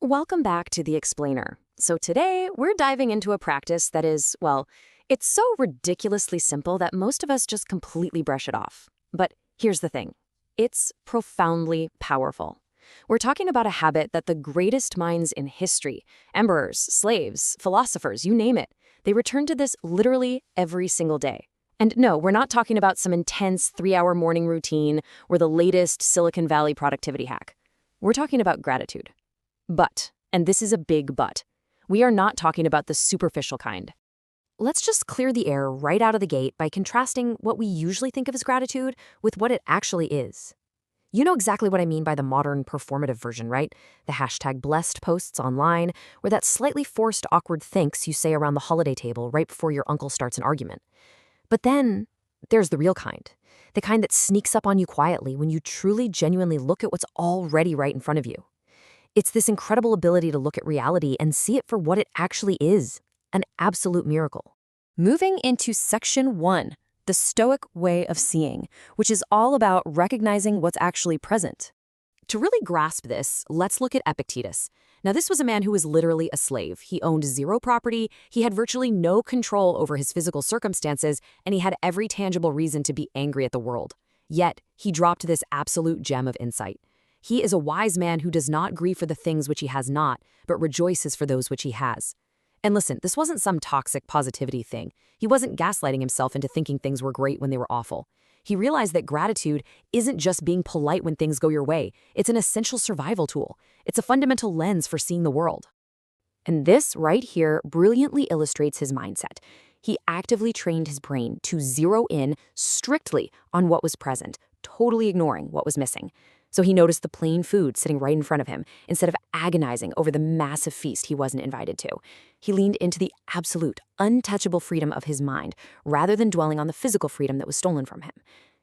Welcome back to The Explainer. So today, we're diving into a practice that is, well, it's so ridiculously simple that most of us just completely brush it off. But here's the thing. It's profoundly powerful. We're talking about a habit that the greatest minds in history, emperors, slaves, philosophers, you name it, they return to this literally every single day. And no, we're not talking about some intense 3-hour morning routine or the latest Silicon Valley productivity hack. We're talking about gratitude. But, and this is a big but, we are not talking about the superficial kind. Let's just clear the air right out of the gate by contrasting what we usually think of as gratitude with what it actually is. You know exactly what I mean by the modern performative version, right? The #blessed posts online, or that slightly forced awkward thanks you say around the holiday table right before your uncle starts an argument. But then, there's the real kind. The kind that sneaks up on you quietly when you truly, genuinely look at what's already right in front of you. It's this incredible ability to look at reality and see it for what it actually is, an absolute miracle. Moving into Section 1, the Stoic way of seeing, which is all about recognizing what's actually present. To really grasp this, let's look at Epictetus. Now, this was a man who was literally a slave. He owned zero property, he had virtually no control over his physical circumstances, and he had every tangible reason to be angry at the world. Yet, he dropped this absolute gem of insight. He is a wise man who does not grieve for the things which he has not, but rejoices for those which he has. And listen, this wasn't some toxic positivity thing. He wasn't gaslighting himself into thinking things were great when they were awful. He realized that gratitude isn't just being polite when things go your way. It's an essential survival tool. It's a fundamental lens for seeing the world. And this right here brilliantly illustrates his mindset. He actively trained his brain to zero in strictly on what was present, totally ignoring what was missing. So he noticed the plain food sitting right in front of him instead of agonizing over the massive feast he wasn't invited to. He leaned into the absolute, untouchable freedom of his mind rather than dwelling on the physical freedom that was stolen from him.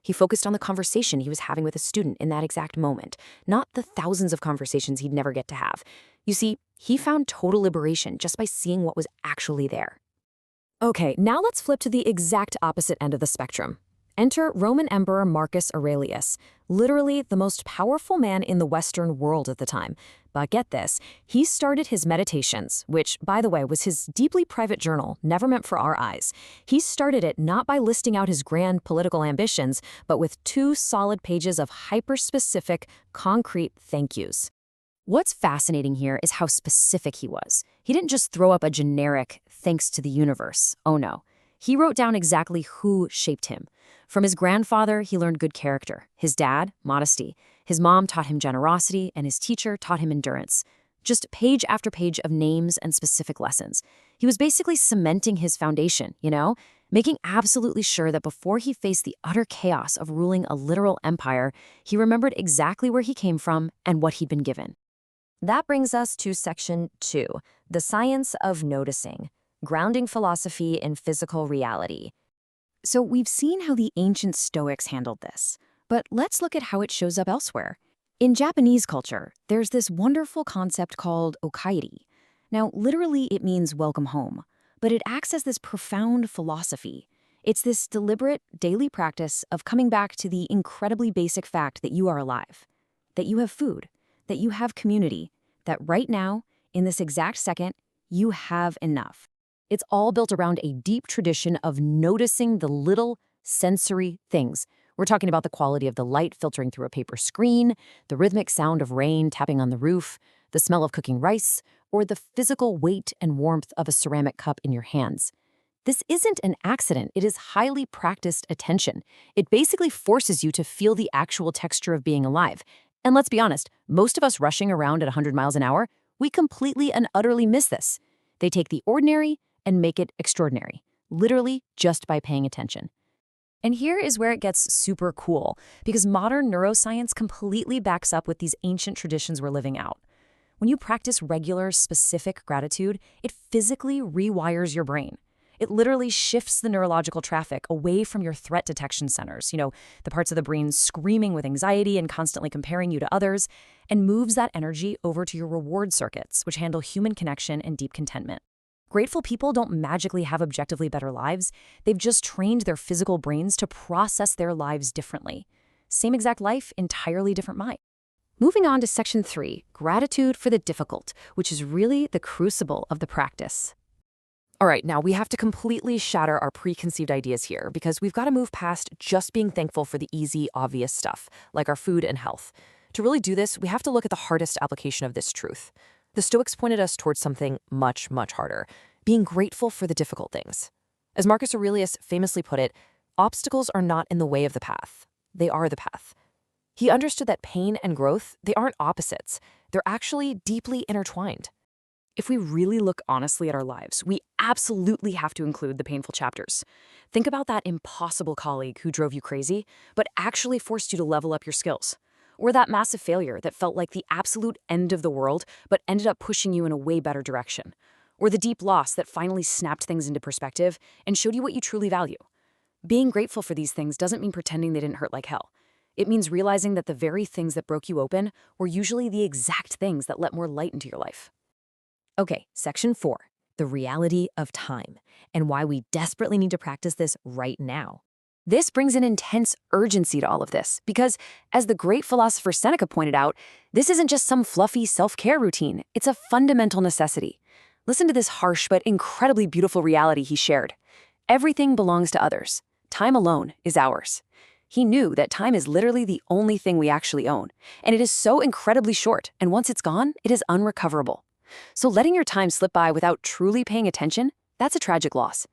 He focused on the conversation he was having with a student in that exact moment, not the thousands of conversations he'd never get to have. You see, he found total liberation just by seeing what was actually there. Okay, now let's flip to the exact opposite end of the spectrum. Enter Roman Emperor Marcus Aurelius, literally the most powerful man in the Western world at the time. But get this, he started his meditations, which, by the way, was his deeply private journal, never meant for our eyes. He started it not by listing out his grand political ambitions, but with 2 solid pages of hyper-specific, concrete thank yous. What's fascinating here is how specific he was. He didn't just throw up a generic thanks to the universe. Oh no. He wrote down exactly who shaped him. From his grandfather, he learned good character. His dad, modesty. His mom taught him generosity, and his teacher taught him endurance. Just page after page of names and specific lessons. He was basically cementing his foundation, making absolutely sure that before he faced the utter chaos of ruling a literal empire, he remembered exactly where he came from and what he'd been given. That brings us to Section 2, the science of noticing. Grounding philosophy in physical reality. So we've seen how the ancient Stoics handled this, but let's look at how it shows up elsewhere. In Japanese culture, there's this wonderful concept called okaeri. Now, literally it means welcome home, but it acts as this profound philosophy. It's this deliberate daily practice of coming back to the incredibly basic fact that you are alive, that you have food, that you have community, that right now, in this exact second, you have enough. It's all built around a deep tradition of noticing the little sensory things. We're talking about the quality of the light filtering through a paper screen, the rhythmic sound of rain tapping on the roof, the smell of cooking rice, or the physical weight and warmth of a ceramic cup in your hands. This isn't an accident. It is highly practiced attention. It basically forces you to feel the actual texture of being alive. And let's be honest, most of us rushing around at 100 miles an hour, we completely and utterly miss this. They take the ordinary and make it extraordinary, literally just by paying attention. And here is where it gets super cool, because modern neuroscience completely backs up what these ancient traditions were living out. When you practice regular, specific gratitude, it physically rewires your brain. It literally shifts the neurological traffic away from your threat detection centers, the parts of the brain screaming with anxiety and constantly comparing you to others, and moves that energy over to your reward circuits, which handle human connection and deep contentment. Grateful people don't magically have objectively better lives. They've just trained their physical brains to process their lives differently. Same exact life, entirely different mind. Moving on to section 3, gratitude for the difficult, which is really the crucible of the practice. All right, now we have to completely shatter our preconceived ideas here because we've got to move past just being thankful for the easy, obvious stuff, like our food and health. To really do this, we have to look at the hardest application of this truth. The Stoics pointed us towards something much, much harder, being grateful for the difficult things. As Marcus Aurelius famously put it, obstacles are not in the way of the path. They are the path. He understood that pain and growth, they aren't opposites. They're actually deeply intertwined. If we really look honestly at our lives, we absolutely have to include the painful chapters. Think about that impossible colleague who drove you crazy, but actually forced you to level up your skills. Or that massive failure that felt like the absolute end of the world, but ended up pushing you in a way better direction. Or the deep loss that finally snapped things into perspective and showed you what you truly value. Being grateful for these things doesn't mean pretending they didn't hurt like hell. It means realizing that the very things that broke you open were usually the exact things that let more light into your life. Okay, section 4, the reality of time, and why we desperately need to practice this right now. This brings an intense urgency to all of this, because, as the great philosopher Seneca pointed out, this isn't just some fluffy self-care routine, it's a fundamental necessity. Listen to this harsh but incredibly beautiful reality he shared. Everything belongs to others. Time alone is ours. He knew that time is literally the only thing we actually own, and it is so incredibly short, and once it's gone, it is unrecoverable. So letting your time slip by without truly paying attention, that's a tragic loss.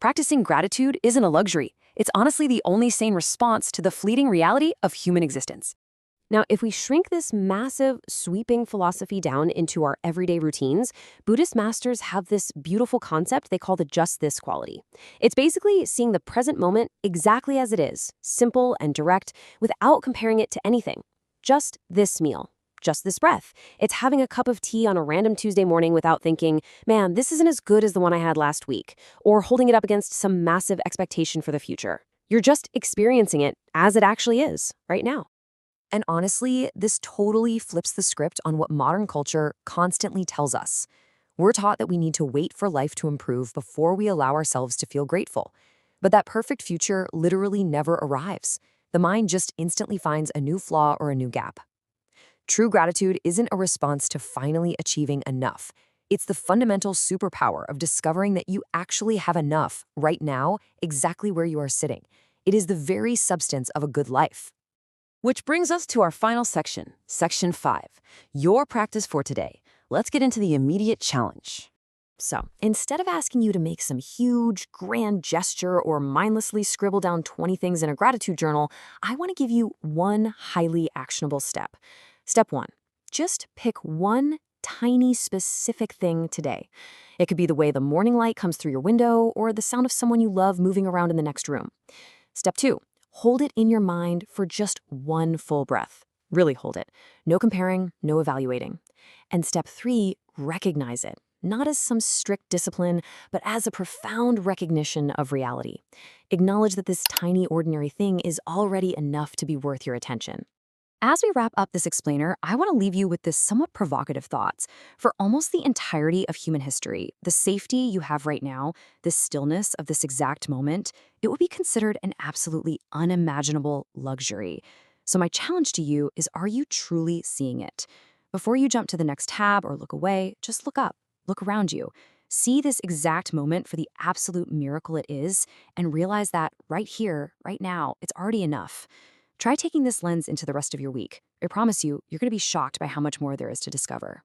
Practicing gratitude isn't a luxury. It's honestly the only sane response to the fleeting reality of human existence. Now, if we shrink this massive, sweeping philosophy down into our everyday routines, Buddhist masters have this beautiful concept they call the just this quality. It's basically seeing the present moment exactly as it is, simple and direct, without comparing it to anything. Just this meal. Just this breath. It's having a cup of tea on a random Tuesday morning without thinking, man, this isn't as good as the one I had last week, or holding it up against some massive expectation for the future. You're just experiencing it as it actually is, right now. And honestly, this totally flips the script on what modern culture constantly tells us. We're taught that we need to wait for life to improve before we allow ourselves to feel grateful. But that perfect future literally never arrives. The mind just instantly finds a new flaw or a new gap. True gratitude isn't a response to finally achieving enough. It's the fundamental superpower of discovering that you actually have enough right now, exactly where you are sitting. It is the very substance of a good life. Which brings us to our final section, section 5, your practice for today. Let's get into the immediate challenge. So, instead of asking you to make some huge, grand gesture or mindlessly scribble down 20 things in a gratitude journal, I want to give you one highly actionable step. Step 1, just pick one tiny specific thing today. It could be the way the morning light comes through your window or the sound of someone you love moving around in the next room. Step 2, hold it in your mind for just one full breath. Really hold it. No comparing, no evaluating. And step 3, recognize it. Not as some strict discipline, but as a profound recognition of reality. Acknowledge that this tiny, ordinary thing is already enough to be worth your attention. As we wrap up this explainer, I want to leave you with this somewhat provocative thoughts. For almost the entirety of human history, the safety you have right now, the stillness of this exact moment, it would be considered an absolutely unimaginable luxury. So my challenge to you is, are you truly seeing it? Before you jump to the next tab or look away, just look up, look around you. See this exact moment for the absolute miracle it is, and realize that right here, right now, it's already enough. Try taking this lens into the rest of your week. I promise you, you're going to be shocked by how much more there is to discover.